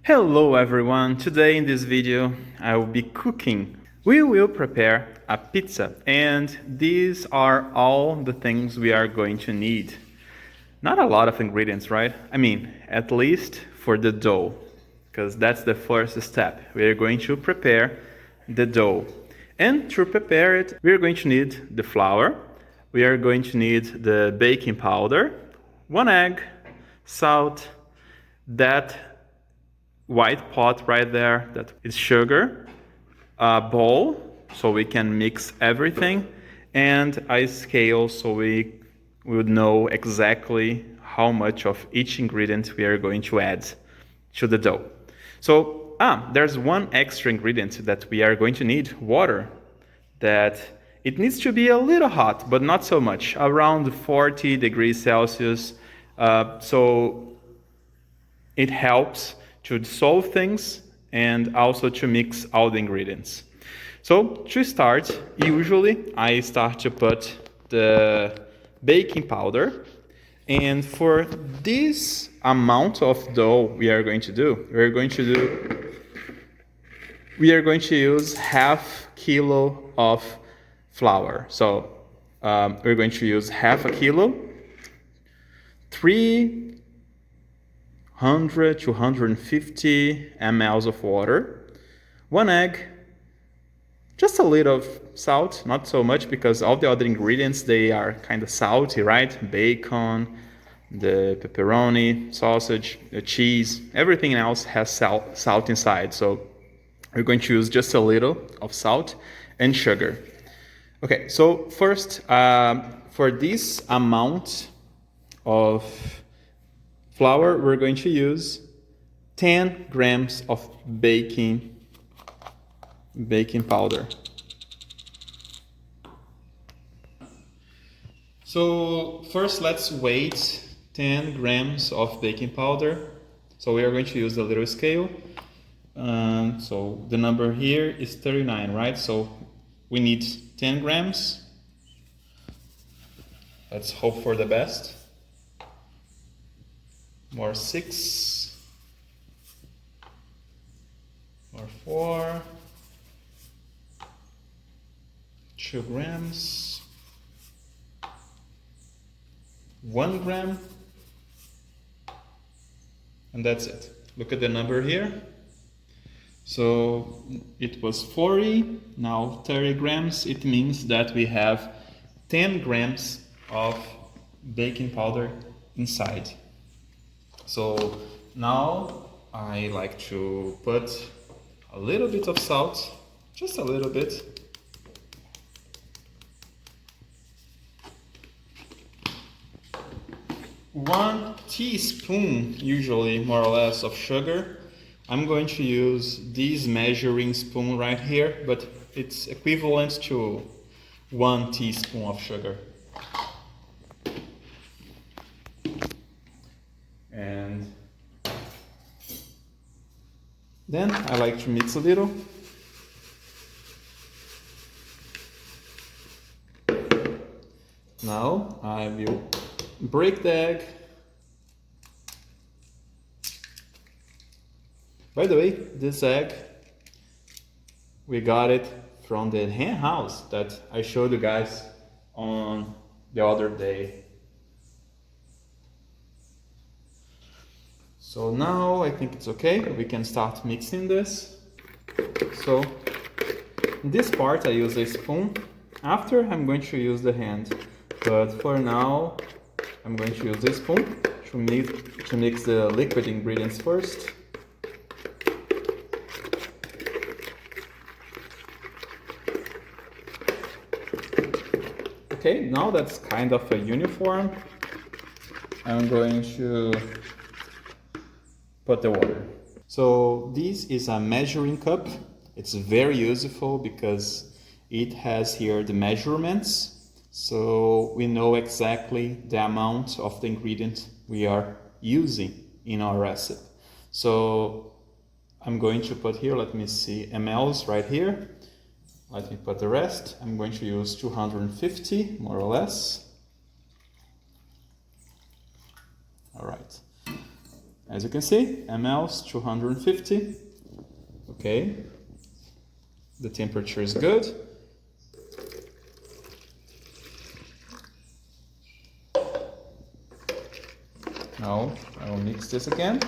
Hello everyone, today in this video I will be cooking. We will prepare a pizza and these are all the things we are going to need. Not a lot of ingredients, right? I mean, at least for the dough, because that's the first step. We are going to prepare the dough. And to prepare it, we are going to need the flour, we are going to need the baking powder, 1 egg, salt, that white pot right there, that is sugar, a bowl so we can mix everything, and a scale so we would know exactly how much of each ingredient we are going to add to the dough. So there's one extra ingredient that we are going to need, water, that it needs to be a little hot, but not so much, around 40 degrees Celsius, so it helps to dissolve things and also to mix all the ingredients. So to start, usually I start to put the baking powder, and for this amount of dough we are going to use half kilo of flour. So we're going to use half a kilo, 300 to 150 ml of water, 1 egg, just a little of salt, not so much because all the other ingredients, they are kind of salty, right? Bacon, the pepperoni, sausage, the cheese, everything else has salt inside. So we're going to use just a little of salt and sugar. Okay, so first, for this amount of flour, we're going to use 10 grams of baking powder. So first let's weight 10 grams of baking powder. So we are going to use the little scale. So the number here is 39, right? So we need 10 grams. Let's hope for the best. More 6, more 4, 2 grams, 1 gram, and that's it. Look at the number here. So it was 40, now 30 grams. It means that we have 10 grams of baking powder inside. So now I like to put a little bit of salt, just a little bit. One teaspoon, usually more or less, of sugar. I'm going to use this measuring spoon right here, but it's equivalent to 1 teaspoon of sugar. And then I like to mix a little. Now I will break the egg. By the way, this egg, we got it from the hen house that I showed you guys on the other day. So now I think it's okay, we can start mixing this. So in this part I use a spoon, after I'm going to use the hand, but for now I'm going to use this spoon to mix the liquid ingredients first. Okay, now that's kind of a uniform. I'm going to put the water. So this is a measuring cup. It's very useful because it has here the measurements. So we know exactly the amount of the ingredient we are using in our recipe. So I'm going to put here, let me see, mLs right here. Let me put the rest. I'm going to use 250, more or less. All right. As you can see, mLs 250. Okay, the temperature is good. Now I will mix this again.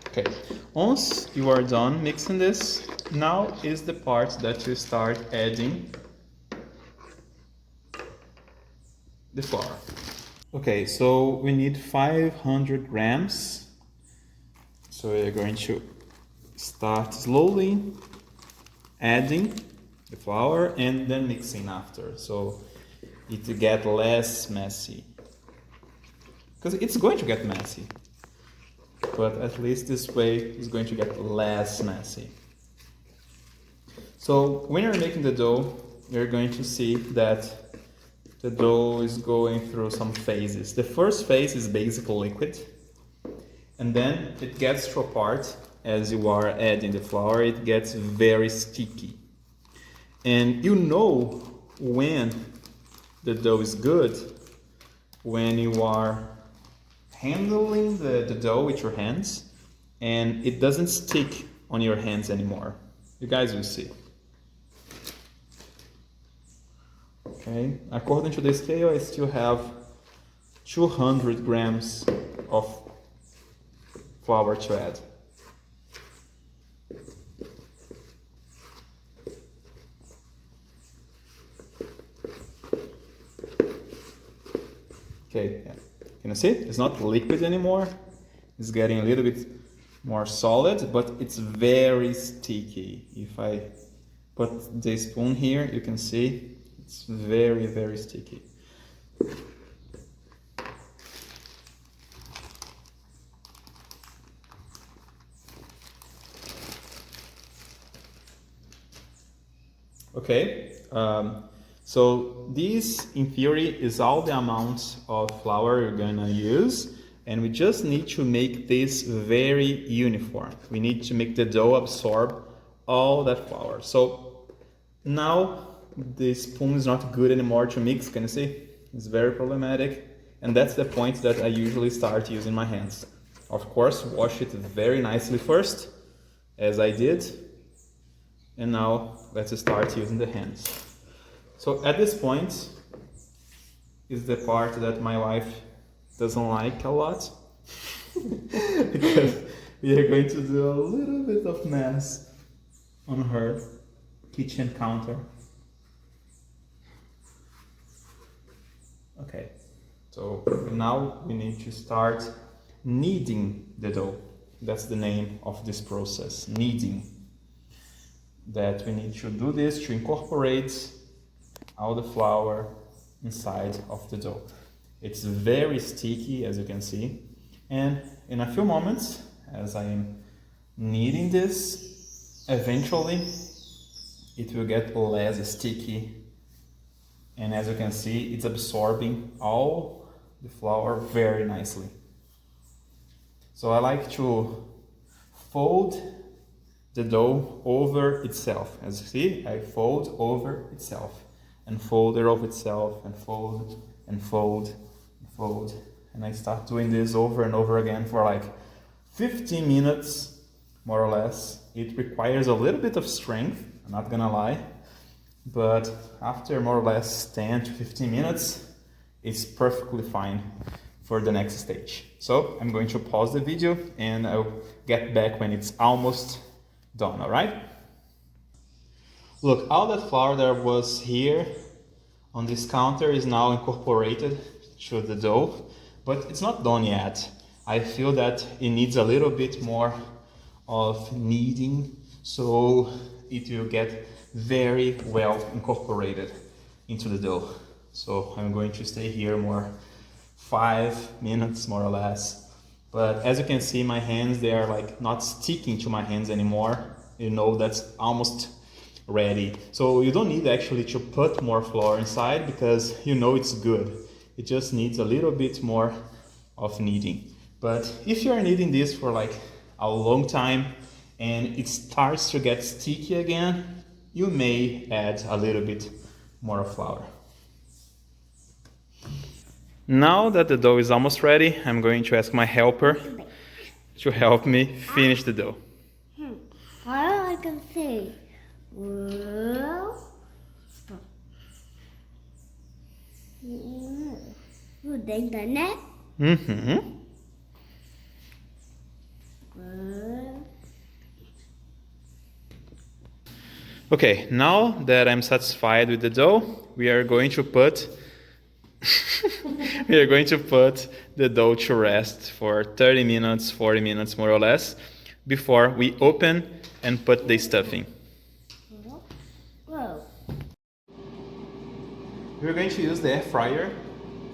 Okay, once you are done mixing this, now is the part that you start adding the flour. Okay, so we need 500 grams. So we're going to start slowly adding the flour and then mixing after, so it gets less messy. Because it's going to get messy, but at least this way it's going to get less messy. So when you're making the dough, you're going to see that the dough is going through some phases. The first phase is basically liquid, and then it gets to a part, as you are adding the flour, it gets very sticky. And you know when the dough is good when you are handling the dough with your hands and it doesn't stick on your hands anymore. You guys will see. Okay, according to the scale, I still have 200 grams of flour to add. Okay, yeah. Can you see? It's not liquid anymore. It's getting a little bit more solid, but it's very sticky. If I put the spoon here, you can see it's very, very sticky. Okay. So this, in theory, is all the amount of flour you're gonna use, and we just need to make this very uniform. We need to make the dough absorb all that flour. So now the spoon is not good anymore to mix, can you see? It's very problematic, and that's the point that I usually start using my hands. Of course, wash it very nicely first, as I did, and now let's start using the hands. So at this point is the part that my wife doesn't like a lot because we are going to do a little bit of mess on her kitchen counter. Okay, so now we need to start kneading the dough. That's the name of this process, kneading. That we need to do this to incorporate all the flour inside of the dough. It's very sticky, as you can see, and in a few moments, as I am kneading this, eventually it will get less sticky, and as you can see, it's absorbing all the flour very nicely. So I like to fold the dough over itself. As you see, I fold over itself, and fold it over itself, and fold, and fold, and fold. And I start doing this over and over again for like 15 minutes, more or less. It requires a little bit of strength, I'm not gonna lie, but after more or less 10 to 15 minutes, it's perfectly fine for the next stage. So I'm going to pause the video and I'll get back when it's almost done, all right? Look, all that flour that was here on this counter is now incorporated to the dough, but it's not done yet. I feel that it needs a little bit more of kneading, so it will get very well incorporated into the dough. So I'm going to stay here more 5 minutes more or less. But as you can see, my hands, they are like not sticking to my hands anymore. You know, that's almost ready. So you don't need actually to put more flour inside because you know it's good. It just needs a little bit more of kneading. But if you are kneading this for like a long time and it starts to get sticky again, you may add a little bit more flour. Now that the dough is almost ready, I'm going to ask my helper to help me finish the dough. All I can say, well, the internet. Okay, now that I'm satisfied with the dough, we are going to put the dough to rest for 30 minutes, 40 minutes more or less, before we open and put the stuffing. Whoa. We're going to use the air fryer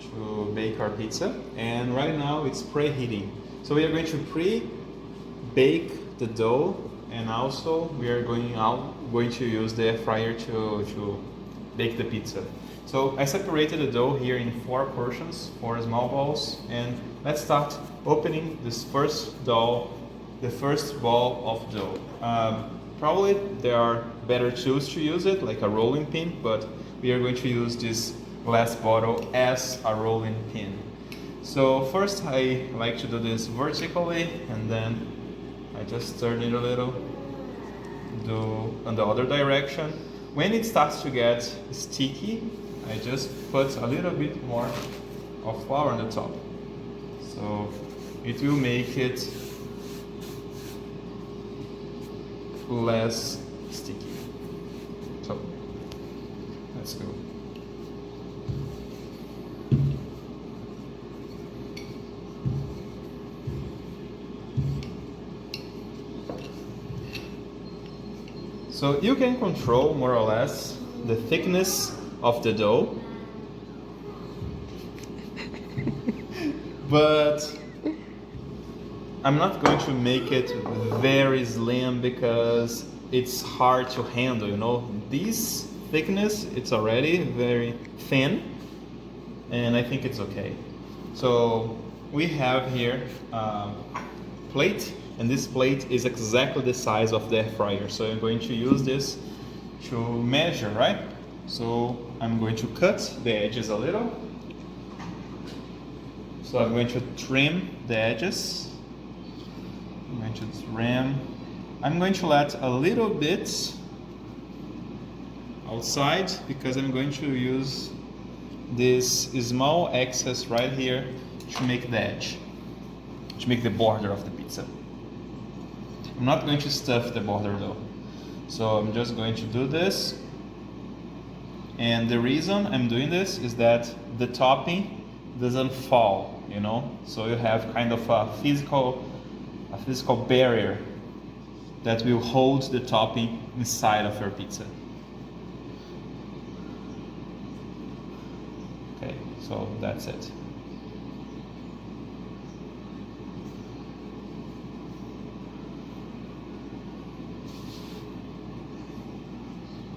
to bake our pizza, and right now it's preheating. So we are going to pre-bake the dough, and also we are going to use the air fryer to bake the pizza. So I separated the dough here in 4 portions, 4 small balls, and let's start opening this first dough, the first ball of dough. Probably there are better tools to use it, like a rolling pin, but we are going to use this glass bottle as a rolling pin. So first I like to do this vertically, and then I just turn it a little, do on the other direction. When it starts to get sticky, I just put a little bit more of flour on the top. So it will make it less sticky. So let's go. So you can control more or less the thickness of the dough, but I'm not going to make it very slim because it's hard to handle, you know. This thickness, it's already very thin, and I think it's okay. So we have here a plate, and this plate is exactly the size of the air fryer. So I'm going to use this to measure, right? So I'm going to cut the edges a little. So I'm going to trim the edges. I'm going to trim. I'm going to let a little bit outside because I'm going to use this small excess right here to make the edge, to make the border of the pizza. I'm not going to stuff the border though. So I'm just going to do this. And the reason I'm doing this is that the topping doesn't fall, you know? So you have kind of a physical barrier that will hold the topping inside of your pizza. Okay, so that's it.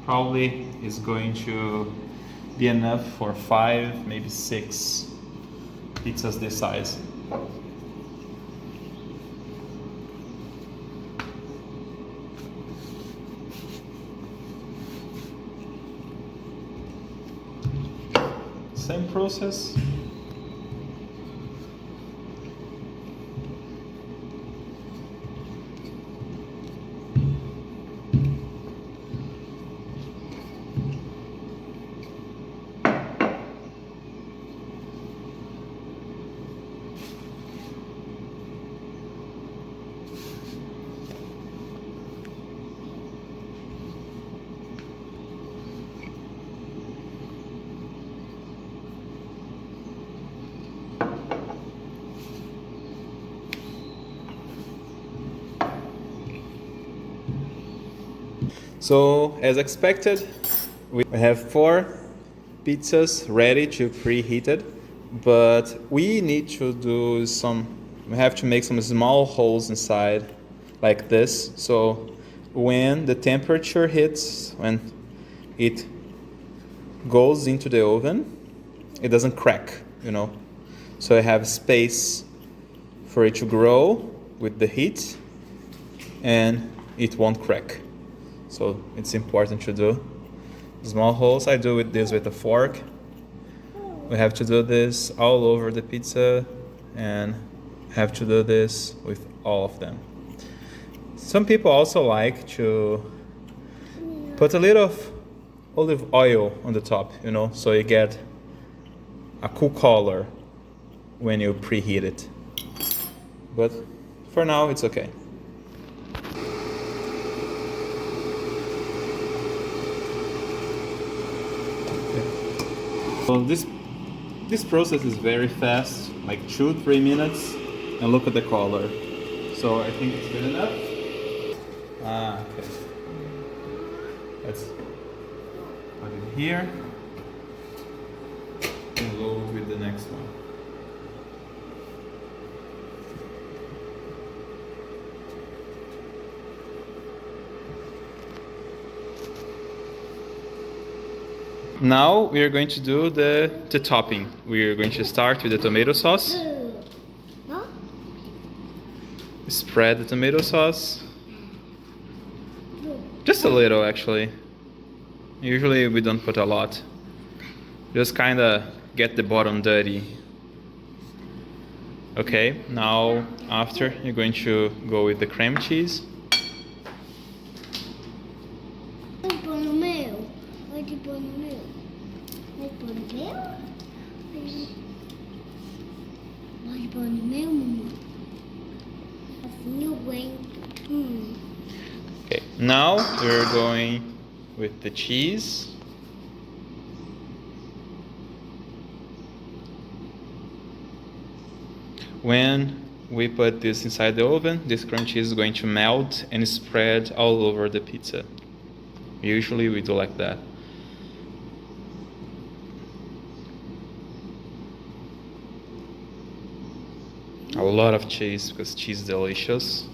Probably is going to be enough for 5, maybe 6 pizzas this size. Same process. So, as expected, we have 4 pizzas ready to preheated, but we need to do we have to make some small holes inside, like this, so when the temperature hits, when it goes into the oven, it doesn't crack, you know. So I have space for it to grow with the heat, and it won't crack. So it's important to do small holes. I do this with a fork, we have to do this all over the pizza and have to do this with all of them. Some people also like to put a little of olive oil on the top, you know, so you get a cool color when you preheat it. But for now, it's okay. So this process is very fast, like 2-3 minutes, and look at the color. So I think it's good enough. Okay. Let's put it here and go with the next one. Now we are going to do the topping. We are going to start with the tomato sauce. Spread the tomato sauce. Just a little, actually. Usually we don't put a lot. Just kind of get the bottom dirty. Okay, now after you're going to go with the cream cheese. Okay, now we're going with the cheese. When we put this inside the oven, this cream cheese is going to melt and spread all over the pizza. Usually we do like that. A lot of cheese because cheese is delicious.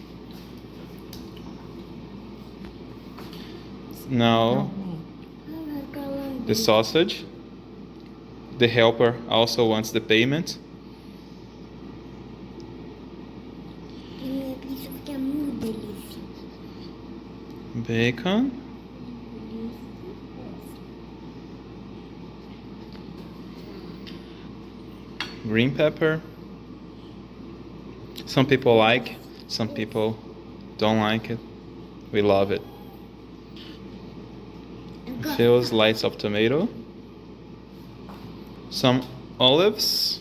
Now the sausage. The helper also wants the payment. Bacon. Green pepper. Some people like, some people don't like it. We love it. A few slices of tomato. Some olives.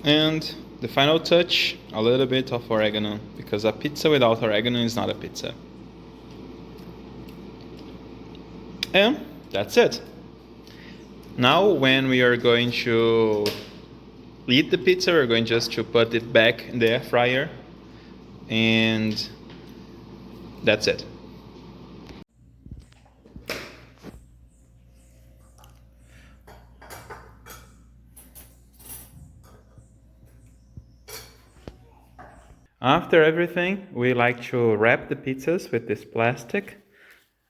And the final touch, a little bit of oregano, because a pizza without oregano is not a pizza. And that's it. Now when we are going to eat the pizza, we're going just to put it back in the air fryer, and that's it. After everything, we like to wrap the pizzas with this plastic,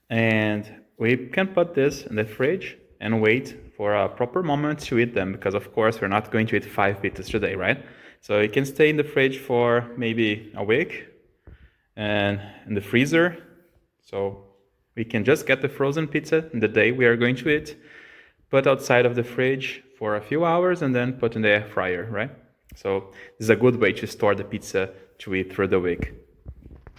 and we can put this in the fridge and wait for a proper moment to eat them, because of course we're not going to eat 5 pizzas today, right? So it can stay in the fridge for maybe a week and in the freezer. So we can just get the frozen pizza in the day we are going to eat, put outside of the fridge for a few hours, and then put in the air fryer, right? So this is a good way to store the pizza to eat through the week.